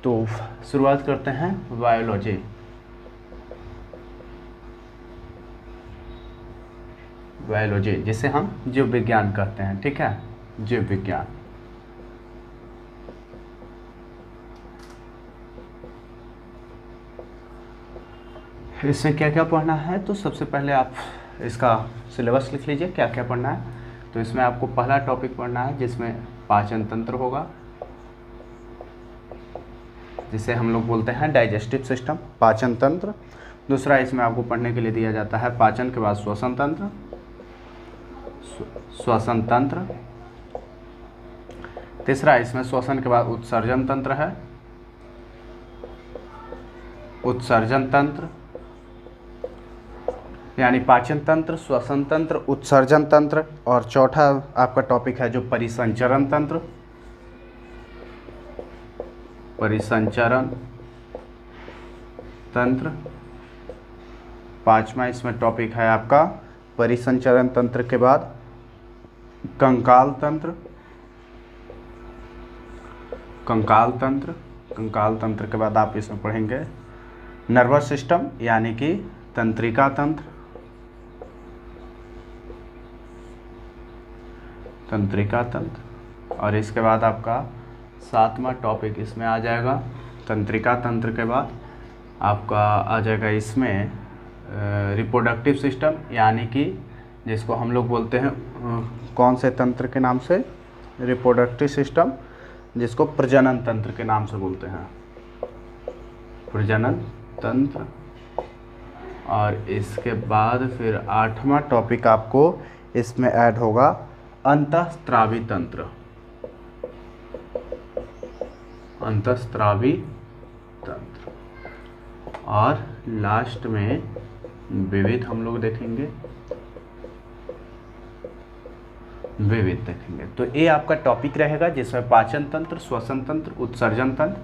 तो शुरुआत करते हैं बायोलॉजी। बायोलॉजी जिसे हम जीव विज्ञान कहते हैं, ठीक है, जीव विज्ञान। इसमें क्या क्या पढ़ना है, तो सबसे पहले आप इसका सिलेबस लिख लीजिए क्या क्या पढ़ना है। तो इसमें आपको पहला टॉपिक पढ़ना है जिसमें पाचन तंत्र होगा, जिसे हम लोग बोलते हैं डाइजेस्टिव सिस्टम, पाचन तंत्र। दूसरा इसमें आपको पढ़ने के लिए दिया जाता है पाचन के बाद श्वसन तंत्र, श्वसन तंत्र। तीसरा इसमें श्वसन के बाद उत्सर्जन तंत्र है, उत्सर्जन तंत्र, यानी पाचन तंत्र, श्वसन तंत्र, उत्सर्जन तंत्र। और चौथा आपका टॉपिक है जो परिसंचरण तंत्र, परिसंचरण तंत्र। पांचवा इसमें टॉपिक है आपका परिसंचरण तंत्र के बाद कंकाल तंत्र, कंकाल तंत्र। कंकाल तंत्र के बाद आप इसमें पढ़ेंगे नर्वस सिस्टम यानी कि तंत्रिका तंत्र, तंत्रिका तंत्र। और इसके बाद आपका सातवां टॉपिक इसमें आ जाएगा तंत्रिका तंत्र के बाद आपका आ जाएगा इसमें रिप्रोडक्टिव सिस्टम, यानी कि जिसको हम लोग बोलते हैं कौन से तंत्र के नाम से, रिप्रोडक्टिव सिस्टम, जिसको प्रजनन तंत्र के नाम से बोलते हैं, प्रजनन तंत्र। और इसके बाद फिर आठवां टॉपिक आपको इसमें ऐड होगा अंतःस्रावी तंत्र, अंतःस्रावी तंत्र। और लास्ट में विविध हम लोग देखेंगे, विविध देखेंगे। तो ये आपका टॉपिक रहेगा जिसमें पाचन तंत्र, श्वसन तंत्र, उत्सर्जन तंत्र,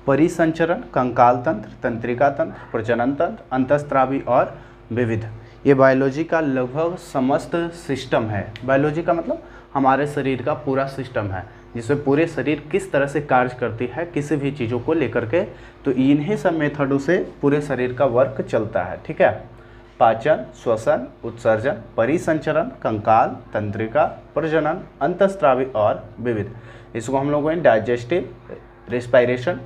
परिसंचरण, कंकाल तंत्र, तंत्रिका तंत्र, प्रजनन तंत्र, अंतःस्रावी और विविध। ये बायोलॉजी का लगभग समस्त सिस्टम है। बायोलॉजी का मतलब हमारे शरीर का पूरा सिस्टम है, जिसमें पूरे शरीर किस तरह से कार्य करती है किसी भी चीज़ों को लेकर के, तो इन्हीं सब मेथडों से पूरे शरीर का वर्क चलता है, ठीक है। पाचन, श्वसन, उत्सर्जन, परिसंचरण, कंकाल, तंत्रिका, प्रजनन, अंतःस्रावी और विविध। इसको हम लोगों ने डाइजेस्टिव, रेस्पिरेशन,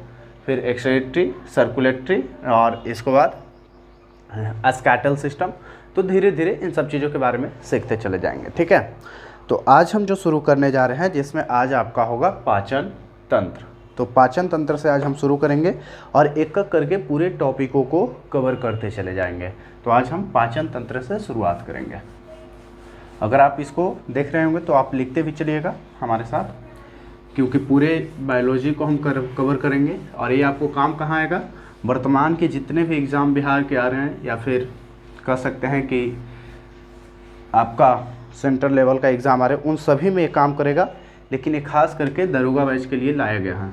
फिर एक्सक्रीटरी, सर्कुलेटरी और इसके बाद स्कैटल सिस्टम। तो धीरे धीरे इन सब चीज़ों के बारे में सीखते चले जाएंगे, ठीक है। तो आज हम जो शुरू करने जा रहे हैं जिसमें आज आपका होगा पाचन तंत्र। तो पाचन तंत्र से आज हम शुरू करेंगे और एक एक करके पूरे टॉपिकों को कवर करते चले जाएंगे। तो आज हम पाचन तंत्र से शुरुआत करेंगे। अगर आप इसको देख रहे होंगे तो आप लिखते भी चलिएगा हमारे साथ, क्योंकि पूरे बायोलॉजी को हम कवर करेंगे। और ये आपको काम कहाँ आएगा, वर्तमान के जितने भी एग्ज़ाम बिहार के आ रहे हैं, या फिर कह सकते हैं कि आपका सेंट्रल लेवल का एग्ज़ाम आ रहे हैं, उन सभी में ये काम करेगा। लेकिन ये खास करके दरोगा बैच के लिए लाया गया है।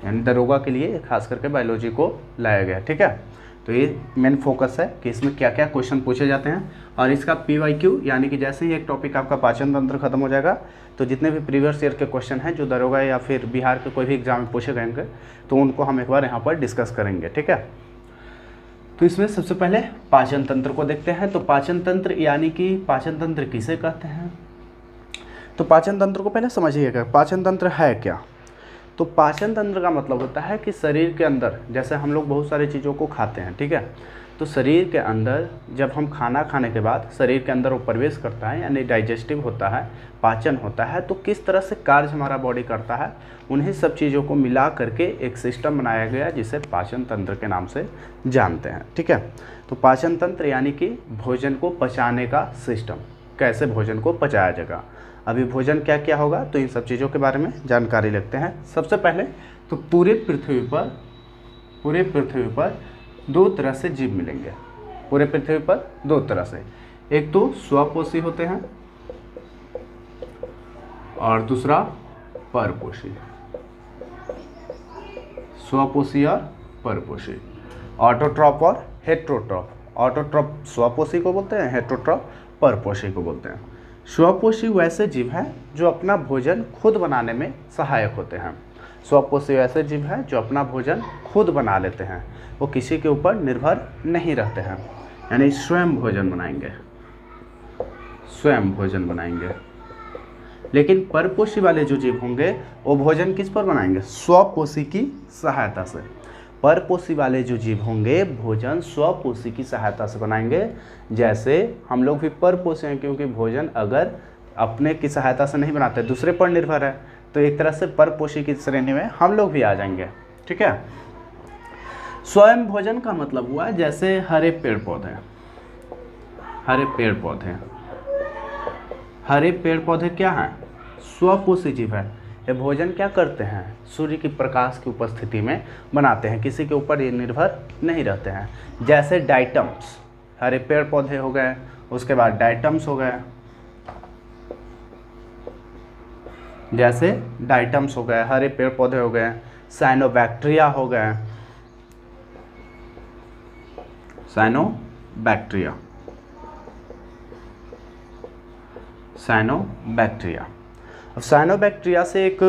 यानी दरोगा के लिए खास करके बायोलॉजी को लाया गया, ठीक है। तो ये मेन फोकस है कि इसमें क्या क्या क्वेश्चन पूछे जाते हैं। और इसका PYQ यानी कि जैसे ही एक टॉपिक आपका पाचन तंत्र खत्म हो जाएगा तो जितने भी प्रीवियस ईयर के क्वेश्चन हैं जो दरोगा या फिर बिहार के कोई भी एग्जाम में पूछे गएंगे तो उनको हम एक बार यहाँ पर डिस्कस करेंगे, ठीक है। तो इसमें सबसे पहले पाचन तंत्र को देखते हैं। तो पाचन तंत्र यानी कि पाचन तंत्र किसे कहते हैं, तो पाचन तंत्र को पहले समझिएगा पाचन तंत्र है क्या। तो पाचन तंत्र का मतलब होता है कि शरीर के अंदर, जैसे हम लोग बहुत सारी चीज़ों को खाते हैं, ठीक है। तो शरीर के अंदर जब हम खाना खाने के बाद शरीर के अंदर वो प्रवेश करता है, यानी डाइजेस्टिव होता है, पाचन होता है, तो किस तरह से कार्य हमारा बॉडी करता है, उन्हीं सब चीज़ों को मिला करके एक सिस्टम बनाया गया जिसे पाचन तंत्र के नाम से जानते हैं, ठीक है। तो पाचन तंत्र यानी कि भोजन को पचाने का सिस्टम, कैसे भोजन को पचाया जाएगा। अभी भोजन क्या क्या होगा तो इन सब चीज़ों के बारे में जानकारी लेते हैं। सबसे पहले तो पूरे पृथ्वी पर दो तरह से जीव मिलेंगे। पूरे पृथ्वी पर दो तरह से, एक तो स्वपोषी होते हैं और दूसरा परपोषी। स्वपोषी और परपोषी, ऑटोट्रॉप और हेट्रोट्रॉप। ऑटोट्रॉप स्वपोषी को बोलते हैं, हेट्रोट्रॉप परपोषी को बोलते हैं। स्वपोषी वैसे जीव हैं जो अपना भोजन खुद बनाने में सहायक होते हैं। स्वपोषी वैसे जीव हैं जो अपना भोजन खुद बना लेते हैं, वो किसी के ऊपर निर्भर नहीं रहते हैं, यानी स्वयं भोजन बनाएंगे, स्वयं भोजन बनाएंगे। लेकिन परपोषी वाले जो जीव होंगे वो भोजन किस पर बनाएंगे? स्वपोषी की सहायता से। परपोषी वाले जो जीव होंगे भोजन स्वपोषी की सहायता से बनाएंगे। जैसे हम लोग भी परपोषी हैं, क्योंकि भोजन अगर अपने की सहायता से नहीं बनाते, दूसरे पर निर्भर है, तो एक तरह से परपोषी की श्रेणी में हम लोग भी आ जाएंगे। ठीक है। स्वयं भोजन का मतलब हुआ जैसे हरे पेड़ पौधे, हरे पेड़ पौधे, हरे पेड़ पौधे क्या हैं? स्वपोषी जीव है। ये भोजन क्या करते हैं? सूर्य की प्रकाश की उपस्थिति में बनाते हैं, किसी के ऊपर ये निर्भर नहीं रहते हैं। जैसे डाइटम्स, हरे पेड़ पौधे हो गए, उसके बाद डाइटम्स हो गए, जैसे डाइटम्स हो गए, हरे पेड़ पौधे हो गए, साइनोबैक्टीरिया हो गए, साइनोबैक्टीरिया, साइनोबैक्टीरिया। अब साइनोबैक्टीरिया से एक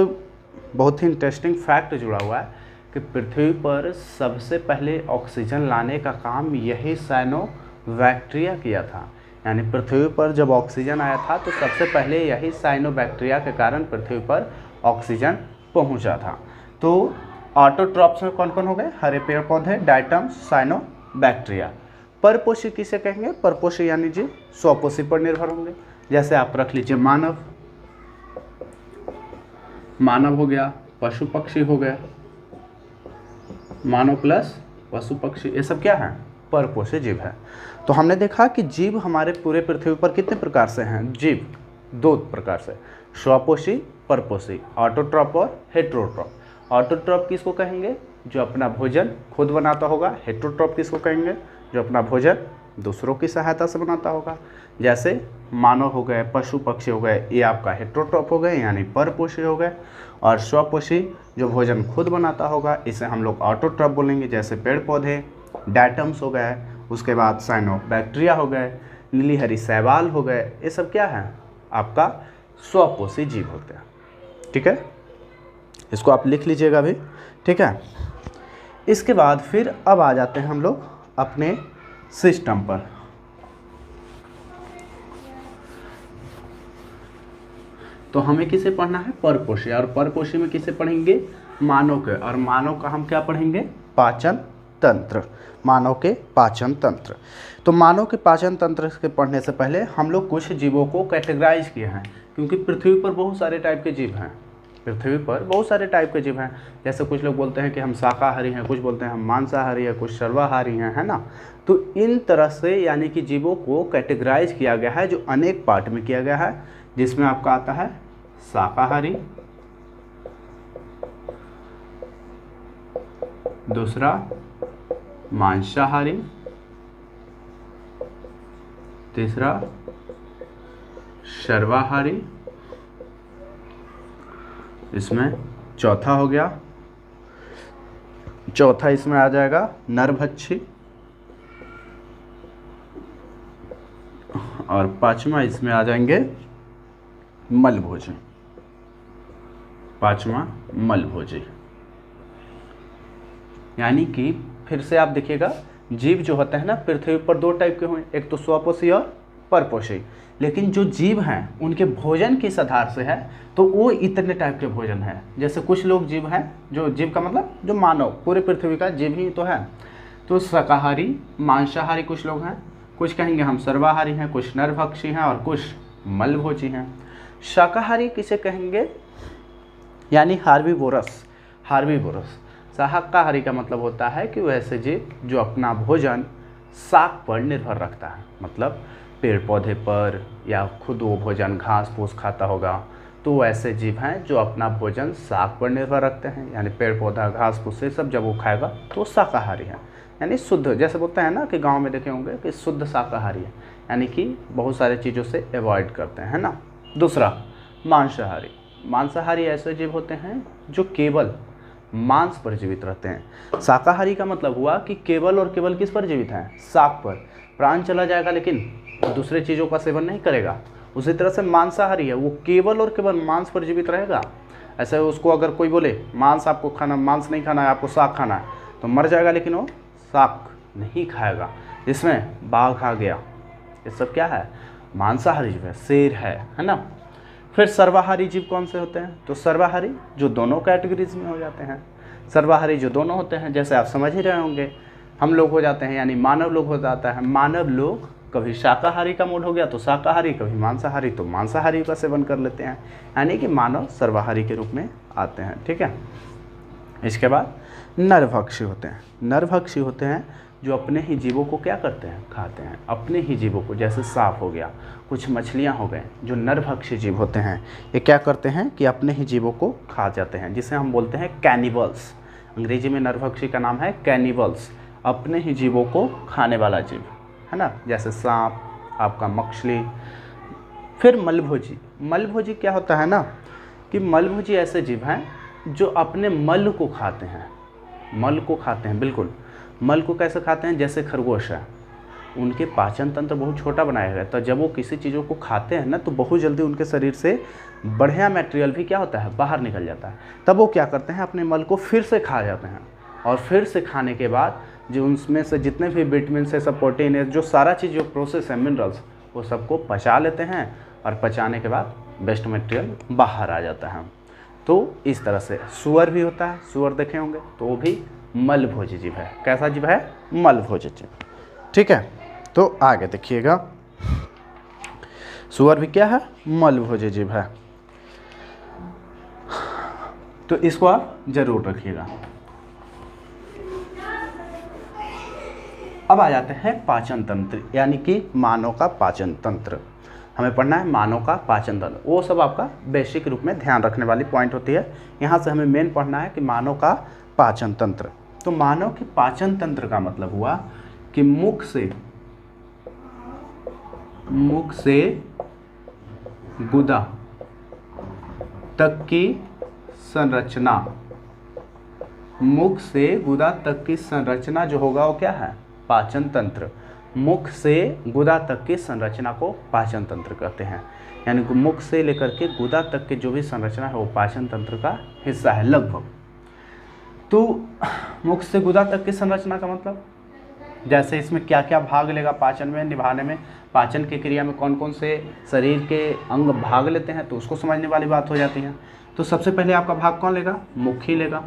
बहुत ही इंटरेस्टिंग फैक्ट जुड़ा हुआ है कि पृथ्वी पर सबसे पहले ऑक्सीजन लाने का काम यही साइनोबैक्टीरिया किया था। यानी पृथ्वी पर जब ऑक्सीजन आया था तो सबसे पहले यही साइनोबैक्टीरिया के कारण पृथ्वी पर ऑक्सीजन पहुंचा था। तो ऑटोट्रॉप्स में कौन कौन हो गए? हरे पेड़ पौधे, डाइटम्स, साइनोबैक्टीरिया। परपोषी किसे कहेंगे? परपोषी यानी जी स्वपोषी पर निर्भर होंगे। जैसे आप रख लीजिए मानव, मानव हो गया, पशु पक्षी हो गए, मानव प्लस पशु पक्षी, ये सब क्या है? परपोषी जीव है। तो हमने देखा कि जीव हमारे पूरे पृथ्वी पर कितने प्रकार से हैं? जीव दो प्रकार से, स्वपोषी, परपोषी, ऑटोट्रॉप और हेटेरोट्रॉप। ऑटोट्रॉप किसको कहेंगे? जो अपना भोजन खुद बनाता होगा। हेटेरोट्रॉप किसको कहेंगे? जो अपना भोजन दूसरों की सहायता से बनाता होगा। जैसे मानव हो गए, पशु पक्षी हो गए, ये आपका हेटेरोट्रॉप हो गए, यानी परपोषी हो गए। और स्वपोषी जो भोजन खुद बनाता होगा, इसे हम लोग ऑटोट्रॉप बोलेंगे। जैसे पेड़ पौधे, डाइटम्स हो गए, उसके बाद साइनोबैक्टीरिया हो गए, नीली हरी शैवाल हो गए, ये सब क्या है? आपका स्वपोषी जीव होते हैं। ठीक है, इसको आप लिख लीजिएगा भी। ठीक है। इसके बाद फिर अब आ जाते हैं हम लोग अपने सिस्टम पर। तो हमें किसे पढ़ना है? परपोषी। और परपोषी में किसे पढ़ेंगे? मानव के। और मानव का हम क्या पढ़ेंगे? पाचन तंत्र। मानव के पाचन तंत्र। तो मानव के पाचन तंत्र के पढ़ने से पहले हम लोग कुछ जीवों को कैटेगराइज किए हैं, क्योंकि पृथ्वी पर बहुत सारे टाइप के जीव हैं। पृथ्वी पर बहुत सारे टाइप के जीव हैं। जैसे कुछ लोग बोलते हैं कि हम शाकाहारी हैं, कुछ बोलते हैं हम मांसाहारी हैं, कुछ सर्वाहारी हैं, है ना। तो इन तरह से यानी कि जीवों को कैटेगराइज किया गया है, जो अनेक पार्ट में किया गया है, जिसमें आपका आता है शाकाहारी, दूसरा मांसाहारी, तीसरा सर्वाहारी, इसमें चौथा हो गया, चौथा इसमें आ जाएगा नरभक्षी, और पांचवा इसमें आ जाएंगे मलभोजी। पांचवा मलभोजी। यानी कि फिर से आप देखिएगा, जीव जो होते हैं ना पृथ्वी पर दो टाइप के हुए, एक तो स्वपोषी और परपोषी। लेकिन जो जीव हैं उनके भोजन किस आधार से है? तो वो इतने टाइप के भोजन है। जैसे कुछ लोग जीव हैं, जो जीव का मतलब जो मानव, पूरे पृथ्वी का जीव ही तो है। तो शाकाहारी, मांसाहारी कुछ लोग हैं, कुछ कहेंगे हम सर्वाहारी हैं, कुछ नरभक्षी हैं और कुछ मलभोजी हैं। शाकाहारी किसे कहेंगे? यानी हार्बीवोरस। हार्बीवोरस। शाकाहारी का मतलब होता है कि वैसे जीव जो अपना भोजन शाक पर निर्भर रखता है, मतलब पेड़ पौधे पर, या खुद वो भोजन घास फूस खाता होगा, तो वैसे जीव हैं जो अपना भोजन शाक पर निर्भर रखते हैं। यानी पेड़ पौधा, घास फूस से सब जब वो खाएगा तो शाकाहारी है, यानी शुद्ध। जैसे बोलते हैं ना कि गांव में देखे होंगे कि शुद्ध शाकाहारी है, यानी कि बहुत सारे चीज़ों से अवॉइड करते हैं, है ना। दूसरा मांसाहारी। मांसाहारी ऐसे जीव होते हैं जो केवल मांस पर जीवित रहते हैं। शाकाहारी का मतलब हुआ कि केवल और केवल किस पर जीवित हैं? शाक पर। प्राण चला जाएगा लेकिन दूसरे चीज़ों का सेवन नहीं करेगा, उसी तरह से मांसाहारी है, वो केवल और केवल मांस पर जीवित रहेगा। ऐसे उसको अगर कोई बोले मांस आपको खाना, मांस नहीं खाना है, आपको शाक खाना है, तो मर जाएगा, लेकिन वो शाक नहीं खाएगा। इसमें बाघ आ गया, ये सब क्या है, मांसाहारी जीव है, शेर है ना। फिर सर्वाहारी जीव कौन से होते हैं, तो सर्वाहारी जो दोनों कैटेगरीज में हो जाते हैं। सर्वाहारी जो दोनों होते हैं, जैसे आप समझ ही रहे होंगे, हम लोग हो जाते हैं, यानी मानव लोग हो जाता है। मानव लोग कभी शाकाहारी का मूड हो गया तो शाकाहारी, कभी मांसाहारी तो मांसाहारी का सेवन कर लेते हैं, यानी कि मानव सर्वाहारी के रूप में आते हैं। ठीक है। इसके बाद नरभक्षी होते हैं। नरभक्षी होते हैं जो अपने ही जीवों को क्या करते हैं, खाते हैं, अपने ही जीवों को। जैसे सांप हो गया, कुछ मछलियाँ हो गए, जो नरभक्षी जीव होते हैं, ये क्या करते हैं कि अपने ही जीवों को खा जाते हैं, जिसे हम बोलते हैं कैनिबल्स। अंग्रेजी में नरभक्षी का नाम है कैनिबल्स, अपने ही जीवों को खाने वाला जीव, है ना। जैसे सांप, आपका मछली। फिर मलभोजी। मलभोजी क्या होता है ना, कि मलभोजी ऐसे जीव हैं जो अपने मल को खाते हैं। मल को खाते हैं, बिल्कुल। मल को कैसे खाते हैं, जैसे खरगोश है, उनके पाचन तंत्र बहुत छोटा बनाया गया है, तो जब वो किसी चीज़ों को खाते हैं ना, तो बहुत जल्दी उनके शरीर से बढ़िया मटेरियल भी क्या होता है, बाहर निकल जाता है। तब वो क्या करते हैं, अपने मल को फिर से खा जाते हैं, और फिर से खाने के बाद जो उनमें से जितने भी विटामिन है, सब प्रोटीन है, जो सारा चीज़ जो प्रोसेस है, मिनरल्स, वो सबको पचा लेते हैं, और पचाने के बाद बेस्ट मटेरियल बाहर आ जाता है। तो इस तरह से सुअर भी होता है, सुअर देखे होंगे, तो वो भी मलभोजी जीव है। कैसा जीव है, मलभोजी जीव। ठीक है। तो आगे देखिएगा, सुअर भी क्या है, मलभोजी जीव है। तो इसको आप जरूर रखिएगा। अब आ जाते हैं पाचन तंत्र, यानी कि मानव का पाचन तंत्र। हमें पढ़ना है मानव का पाचन तंत्र, वो सब आपका बेसिक रूप में ध्यान रखने वाली पॉइंट होती है। यहाँ से हमें मेन पढ़ना है कि मानव का पाचन तंत्र। तो मानव के पाचन तंत्र का मतलब हुआ कि मुख से गुदा तक की संरचना, मुख से गुदा तक की संरचना जो होगा वो क्या है, पाचन तंत्र। मुख से गुदा तक की संरचना को पाचन तंत्र कहते हैं। यानी कि मुख से लेकर के गुदा तक की जो भी संरचना है वो पाचन तंत्र का हिस्सा है लगभग। तो मुख से गुदा तक की संरचना का मतलब, जैसे इसमें क्या क्या भाग लेगा पाचन में निभाने में, पाचन की क्रिया में कौन कौन से शरीर के अंग भाग लेते हैं, तो उसको समझने वाली बात हो जाती है। तो सबसे पहले आपका भाग कौन लेगा, मुख ही लेगा,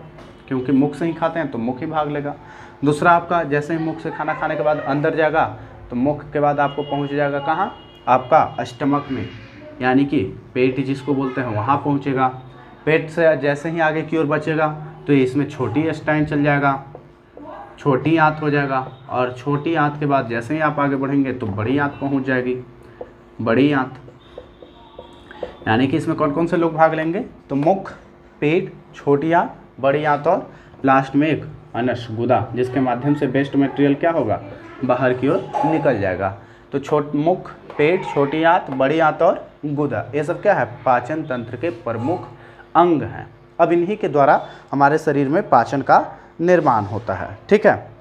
क्योंकि मुख से ही खाते हैं तो मुख ही भाग लेगा। दूसरा आपका, जैसे ही मुख से खाना खाने के बाद अंदर जाएगा, तो मुख के बाद आपको पहुंच जाएगा कहाँ, आपका स्टमक में, यानी कि पेट जिसको बोलते हैं वहाँ पहुँचेगा। पेट से जैसे ही आगे की ओर बचेगा तो इसमें छोटी इंटेस्टाइन चल जाएगा, छोटी आंत हो जाएगा, और छोटी आंत के बाद जैसे ही आप आगे बढ़ेंगे तो बड़ी आंत पहुँच जाएगी, बड़ी आंत। यानी कि इसमें कौन कौन से लोग भाग लेंगे, तो मुख, पेट, छोटी आंत, बड़ी आंत, और लास्ट में एक अनस गुदा, जिसके माध्यम से वेस्ट मटेरियल क्या होगा, बाहर की ओर निकल जाएगा। तो मुख, पेट, छोटी आंत, बड़ी आंत और गुदा, ये सब क्या है, पाचन तंत्र के प्रमुख अंग हैं। अब इन्हीं के द्वारा हमारे शरीर में पाचन का निर्माण होता है। ठीक है।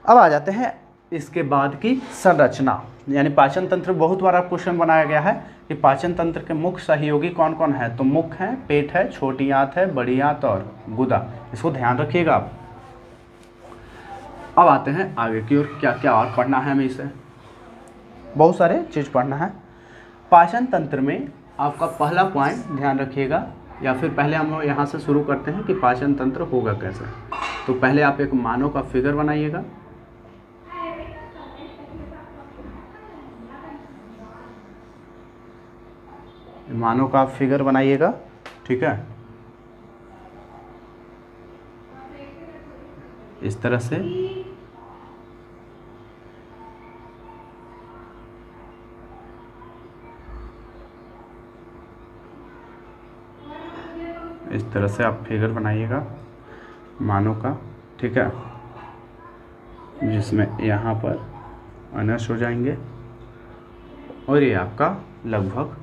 अब आ जाते हैं इसके बाद की संरचना, यानी पाचन तंत्र बहुत बार क्वेश्चन बनाया गया है कि पाचन तंत्र के मुख्य सहयोगी कौन कौन है, तो मुख है, पेट है, छोटी आंत है, बड़ी आंत और गुदा, इसको ध्यान रखिएगा आप। अब आते हैं आगे की ओर, क्या क्या और पढ़ना है हमें, इसे बहुत सारे चीज़ पढ़ना है। पाचन तंत्र में आपका पहला पॉइंट ध्यान रखिएगा, या फिर पहले हम यहाँ से शुरू करते हैं कि पाचन तंत्र होगा कैसे। तो पहले आप एक मानव का फिगर बनाइएगा, मानव का फिगर बनाइएगा। ठीक है, इस तरह से आप फिगर बनाइएगा मानव का। ठीक है, जिसमें यहाँ पर अनस हो जाएंगे, और ये आपका लगभग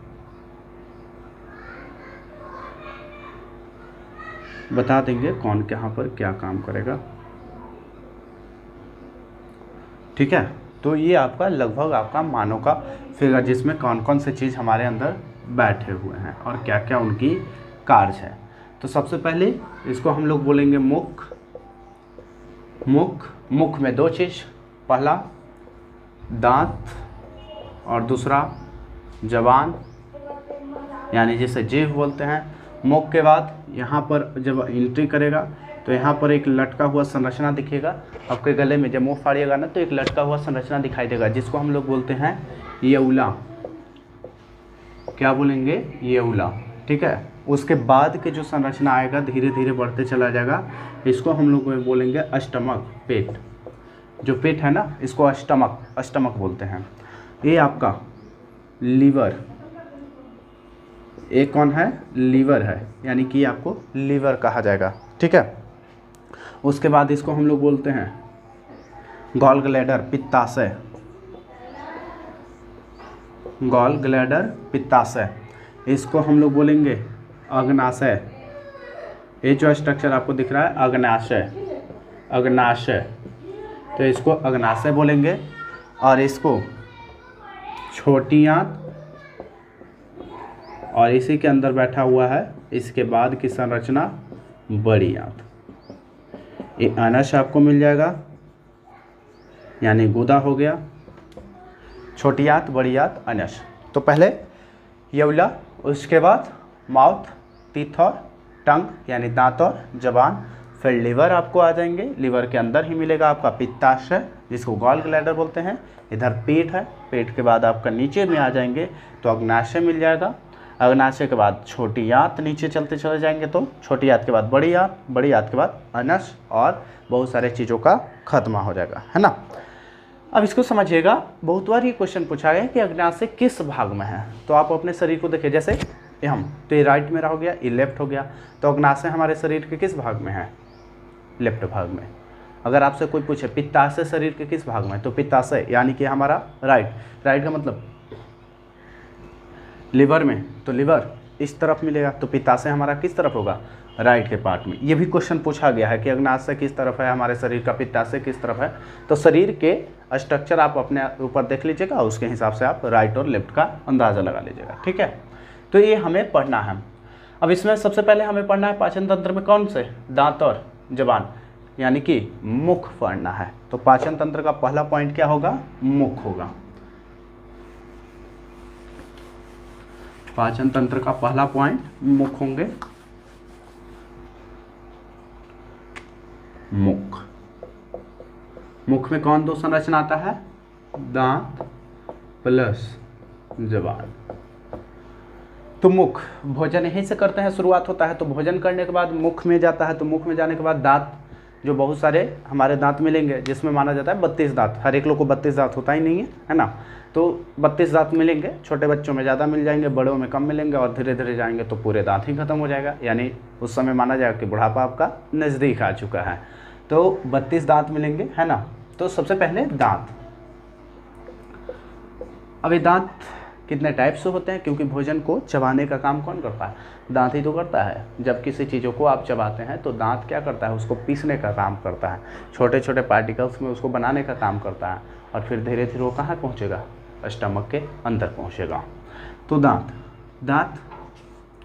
बता देंगे कौन कहाँ पर क्या काम करेगा। ठीक है, तो ये आपका लगभग आपका मानव का फिगर, जिसमें कौन कौन से चीज़ हमारे अंदर बैठे हुए हैं और क्या क्या उनकी कार्य है। तो सबसे पहले इसको हम लोग बोलेंगे मुख। मुख में दो चीज़, पहला दांत और दूसरा जबान, यानी जिसे जीभ बोलते हैं। मुख के बाद यहाँ पर जब एंट्री करेगा तो यहाँ पर एक लटका हुआ संरचना दिखेगा आपके गले में। जब मुँह फाड़िएगा ना तो एक लटका हुआ संरचना दिखाई देगा, जिसको हम लोग बोलते हैं येउला। क्या बोलेंगे? येउला। ठीक है। उसके बाद के जो संरचना आएगा धीरे धीरे बढ़ते चला जाएगा, इसको हम लोग बोलेंगे अष्टमक, पेट। जो पेट है ना, इसको अष्टमक बोलते हैं। ये आपका लीवर, एक कौन है? लीवर है, यानी कि आपको लीवर कहा जाएगा। ठीक है। उसके बाद इसको हम लोग बोलते हैं गॉल ग्लैडर, पित्ताशय। गॉल ग्लैडर, पित्ताशय। इसको हम लोग बोलेंगे अग्नाशय। ये जो स्ट्रक्चर आपको दिख रहा है अग्नाशय, तो इसको अग्नाशय बोलेंगे। और इसको छोटी आंत, और इसी के अंदर बैठा हुआ है इसके बाद की संरचना बड़ी आंत। ये अनश आपको मिल जाएगा, यानी गुदा हो गया, छोटी आंत, बड़ी आंत, अनश। तो पहले येउला, उसके बाद माउथ, टीथ और टंग, यानी दांत और जबान। फिर लीवर आपको आ जाएंगे, लीवर के अंदर ही मिलेगा आपका पित्ताशय, जिसको गॉल ग्लैडर बोलते हैं। इधर पेट है, पेट के बाद आपका नीचे में आ जाएंगे तो अग्नाशय मिल जाएगा। अग्नाशय के बाद छोटी आंत, नीचे चलते चले जाएंगे तो छोटी आंत के बाद बड़ी आंत, बड़ी आंत के बाद अनस, और बहुत सारे चीज़ों का खत्मा हो जाएगा, है ना। अब इसको समझिएगा, बहुत बार ये क्वेश्चन पूछा गया कि अग्नाशय किस भाग में है। तो आप अपने शरीर को देखिए, जैसे तो ये राइट मेरा हो गया, ये लेफ्ट हो गया। तो अग्नाशय हमारे शरीर के किस भाग में है? लेफ्ट भाग में। अगर आपसे कोई पूछे पित्ताशय शरीर के किस भाग में, तो पित्ताशय यानी कि हमारा राइट का मतलब लिवर में, तो लिवर इस तरफ मिलेगा। तो पित्ताशय हमारा किस तरफ होगा? राइट के पार्ट में। ये भी क्वेश्चन पूछा गया है कि अग्नाशय किस तरफ है हमारे शरीर का, पित्ताशय किस तरफ है। तो शरीर के स्ट्रक्चर आप अपने ऊपर देख लीजिएगा, उसके हिसाब से आप राइट और लेफ्ट का अंदाज़ा लगा लीजिएगा। ठीक है। तो ये हमें पढ़ना है। अब इसमें सबसे पहले हमें पढ़ना है पाचन तंत्र में कौन से? दांत और जबान, यानी कि मुख पढ़ना है। तो पाचन तंत्र का पहला पॉइंट क्या होगा? मुख होगा। पाचन तंत्र का पहला पॉइंट मुख होंगे। मुख में कौन दो संरचना आता है? दांत प्लस जबान। तो मुख, भोजन यहीं से करते हैं, शुरुआत होता है। तो भोजन करने के बाद मुख में जाता है। तो मुख में जाने के बाद दांत, जो बहुत सारे हमारे दांत मिलेंगे, जिसमें माना जाता है 32 दांत। हर एक लोग को 32 दांत होता ही नहीं है ना। तो 32 दांत मिलेंगे। छोटे बच्चों में ज़्यादा मिल जाएंगे, बड़ों में कम मिलेंगे, और धीरे धीरे जाएंगे तो पूरे दांत ही खत्म हो जाएगा। यानी उस समय माना जाएगा कि बुढ़ापा आपका नज़दीक आ चुका है। तो 32 दांत मिलेंगे, है ना। तो सबसे पहले दांत। अब ये दांत कितने टाइप से होते हैं, क्योंकि भोजन को चबाने का काम कौन करता है? दांत ही तो करता है। जब किसी चीज़ों को आप चबाते हैं तो दांत क्या करता है? उसको पीसने का काम करता है, छोटे छोटे पार्टिकल्स में उसको बनाने का काम करता है, और फिर धीरे धीरे वो कहाँ पहुँचेगा? स्टमक के अंदर पहुँचेगा। तो दांत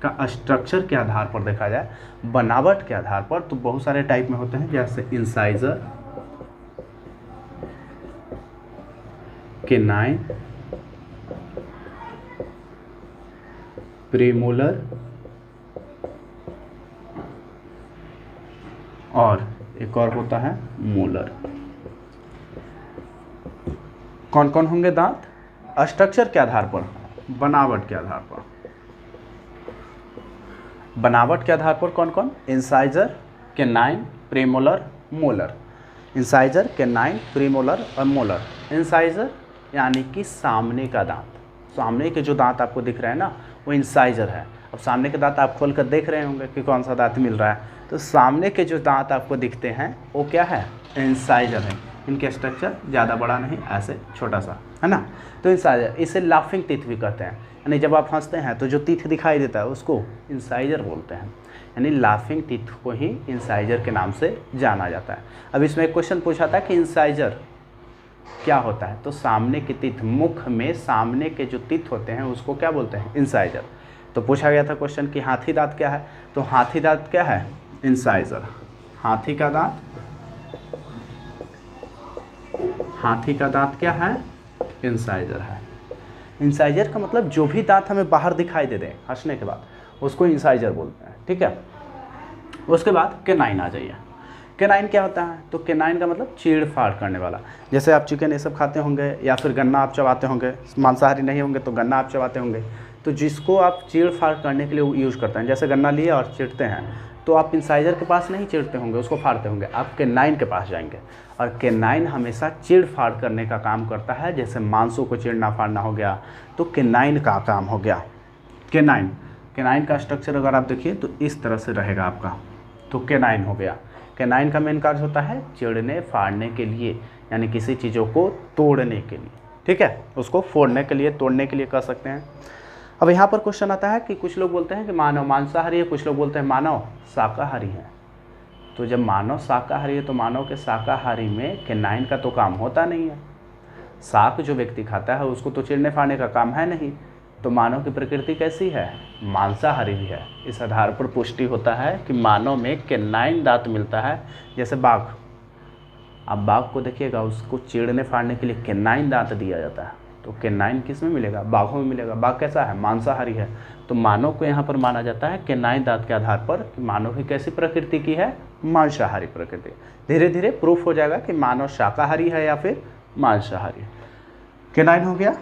का स्ट्रक्चर के आधार पर देखा जाए, बनावट के आधार पर, तो बहुत सारे टाइप में होते हैं, जैसे इंसाइजर, केनाइन, प्रीमोलर, और एक और होता है मोलर। कौन कौन होंगे दांत? स्ट्रक्चर के आधार पर, बनावट के आधार पर। बनावट के आधार पर कौन कौन? Incisor, canine, premolar, molar. Incisor, canine, premolar और मोलर। इंसाइजर यानी कि सामने का दांत। सामने के जो दांत आपको दिख रहे हैं ना, वो इंसाइजर है। अब सामने के दांत आप खोल कर देख रहे होंगे कि कौन सा दांत मिल रहा है। तो सामने के जो दांत आपको दिखते हैं वो क्या है? इंसाइजर है। इनके स्ट्रक्चर ज़्यादा बड़ा नहीं, ऐसे छोटा सा, है ना। तो इंसाइजर, इसे लाफिंग टीथ भी कहते हैं। यानी जब आप हंसते हैं तो जो टीथ दिखाई देता है उसको इंसाइजर बोलते हैं। यानी लाफिंग टीथ को ही इंसाइजर के नाम से जाना जाता है। अब इसमें एक क्वेश्चन पूछा था कि इंसाइजर क्या होता है, तो सामने की टीथ, मुख में सामने के जो टीथ होते हैं उसको क्या बोलते हैं, इंसाइजर। तो पूछा गया था क्वेश्चन कि हाथी दांत क्या है, तो हाथी दांत क्या है, इंसाइजर। हाथी का दांत, हाथी का दांत क्या है, इंसाइजर है। इंसाइजर का मतलब जो भी दांत हमें बाहर दिखाई दे दें हंसने के बाद उसको इंसाइजर बोलते हैं, ठीक है। उसके बाद केनाइन आ जाइए। केनाइन क्या होता है, तो केनाइन का मतलब चीड़ फाड़ करने वाला। जैसे आप चिकन ये सब खाते होंगे या फिर गन्ना आप चबाते होंगे, मांसाहारी नहीं होंगे तो गन्ना आप चबाते होंगे, तो जिसको आप चीड़ फाड़ करने के लिए यूज़ करते हैं, जैसे गन्ना लिए और चिड़ते हैं, तो आप इंसाइजर के पास नहीं चिड़ते होंगे, उसको फाड़ते होंगे, आप केनाइन के पास जाएंगे। और केनाइन हमेशा चीड़ फाड़ करने का काम करता है। जैसे मांसों को चीड़ना फाड़ना हो गया तो केनाइन का काम हो गया। केनाइन, केनाइन का स्ट्रक्चर अगर आप देखिए तो इस तरह से रहेगा आपका, तो केनाइन हो गया। केनाइन का मेन कार्य होता है चिड़ने फाड़ने के लिए, यानी किसी चीज़ों को तोड़ने के लिए, ठीक है, उसको फोड़ने के लिए, तोड़ने के लिए कह सकते हैं। अब यहाँ पर क्वेश्चन आता है कि कुछ लोग बोलते हैं कि मानव मांसाहारी है, कुछ लोग बोलते हैं मानव शाकाहारी है। तो जब मानव शाकाहारी है तो मानव के शाकाहारी में केनाइन का तो काम होता नहीं है। शाक जो व्यक्ति खाता है उसको तो चिड़ने फाड़ने का काम है नहीं, तो मानव की प्रकृति कैसी है, मांसाहारी भी है। इस आधार पर पुष्टि होता है कि मानव में केनाइन दांत मिलता है। जैसे बाघ, आप बाघ को देखिएगा, उसको चिड़ने फाड़ने के लिए केनाइन दांत दिया जाता है, तो केनाइन किस में मिलेगा, बाघों में मिलेगा। बाघ कैसा है, मांसाहारी है। तो मानव को यहाँ पर माना जाता है केनाइन दांत के आधार पर कि मानव की कैसी प्रकृति की है, मांसाहारी प्रकृति। धीरे धीरे प्रूफ हो जाएगा कि मानव शाकाहारी है या फिर मांसाहारी। केनाइन हो गया।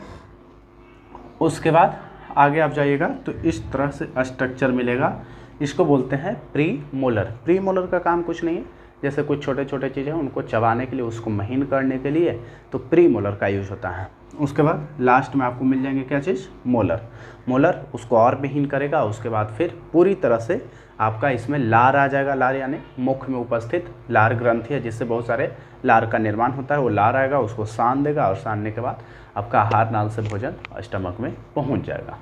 उसके बाद आगे आप जाइएगा तो इस तरह से स्ट्रक्चर मिलेगा, इसको बोलते हैं प्री मोलर। प्री मोलर का काम कुछ नहीं है, जैसे कुछ छोटे छोटे चीज़ें हैं उनको चबाने के लिए, उसको महीन करने के लिए, तो प्री मोलर का यूज होता है। उसके बाद लास्ट में आपको मिल जाएंगे क्या चीज़, मोलर। मोलर उसको और महीन करेगा। उसके बाद फिर पूरी तरह से आपका इसमें लार आ जाएगा। लार यानी मुख में उपस्थित लार ग्रंथि है, जिससे बहुत सारे लार का निर्माण होता है। वो लार आएगा, उसको सान देगा, और सानने के बाद आपका आहार नाल से भोजन स्टमक में पहुंच जाएगा।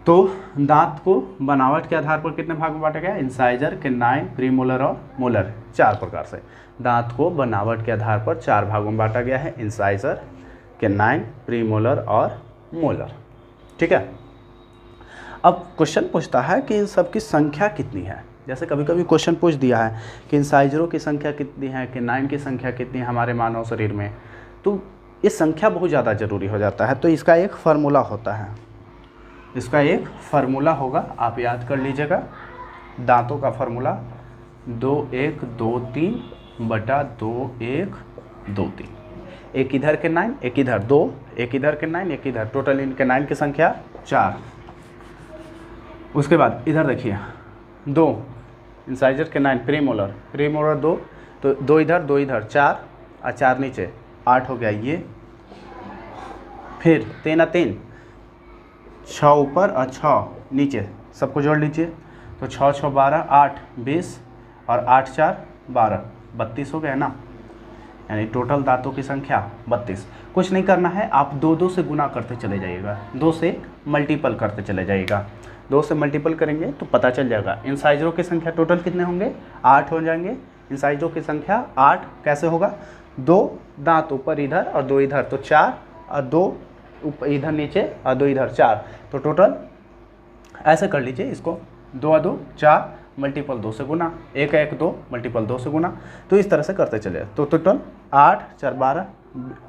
तो दांत को बनावट के आधार पर कितने भाग में बांटा गया, इंसाइजर, केनाइन, प्रीमोलर और मोलर, 4 प्रकार से। दांत को बनावट के आधार पर 4 भागों में बांटा गया है, इंसाइजर, केनाइन, प्रीमोलर और मोलर, ठीक है। अब क्वेश्चन पूछता है कि इन सब की संख्या कितनी है। जैसे कभी कभी क्वेश्चन पूछ दिया है कि इंसाइजरों की संख्या कितनी है, केनाइन की संख्या कितनी है हमारे मानव शरीर में, तो ये संख्या बहुत ज़्यादा ज़रूरी हो जाता है। तो इसका एक फार्मूला होता है, इसका एक फार्मूला होगा, आप याद कर लीजिएगा। दांतों का फार्मूला 2 1 2 3 बटा 2 1 2 3। एक इधर केनाइन, एक इधर 2, एक इधर केनाइन, एक इधर, टोटल इन केनाइन की संख्या 4। उसके बाद इधर देखिए 2 इंसाइजर, केनाइन, प्रीमोलर, प्रीमोलर 2, तो 2 इधर 2 इधर, 4 और 4 नीचे, 8 हो गया ये। फिर 3 3, 6 ऊपर और 6 नीचे, सबको जोड़ लीजिए, तो 6 6 12, 8 20 और 8 4 12, 32 हो गया ना। यानी टोटल दांतों की संख्या 32। कुछ नहीं करना है, आप 2 2 से गुना करते चले जाइएगा, 2 से मल्टीपल करते चले जाइएगा। 2 से मल्टीपल करेंगे तो पता चल जाएगा इंसाइजरों की संख्या टोटल कितने होंगे, 8 हो जाएंगे। इंसाइजरों की संख्या 8 कैसे होगा, 2 दांत ऊपर इधर और 2 इधर, तो 4 और 2 इधर नीचे और 2 इधर, 4, तो टोटल ऐसे कर लीजिए इसको, 2 और 2 4, मल्टीपल 2 से गुना, 1 1 2, मल्टीपल 2 से गुना, तो इस तरह से करते चले। तो टोटल 8 4 12,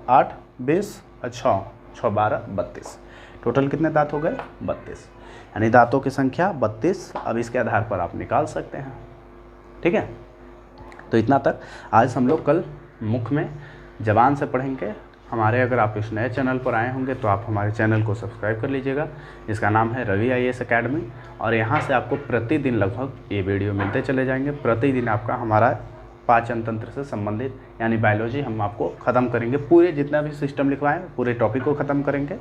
8 20 और 6 6 12 32, टोटल कितने दांत हो गए, 32। यानी दांतों की संख्या 32। अब इसके आधार पर आप निकाल सकते हैं, ठीक है। तो इतना तक आज हम लोग, कल मुख में जबान से पढ़ेंगे। हमारे, अगर आप इस नए चैनल पर आए होंगे तो आप हमारे चैनल को सब्सक्राइब कर लीजिएगा, जिसका नाम है रवि IAS अकेडमी। और यहाँ से आपको प्रतिदिन लगभग ये वीडियो मिलते चले जाएंगे। प्रतिदिन आपका हमारा पाचन तंत्र से संबंधित यानी बायोलॉजी हम आपको ख़त्म करेंगे, पूरे जितना भी सिस्टम लिखवाएं पूरे टॉपिक को ख़त्म करेंगे।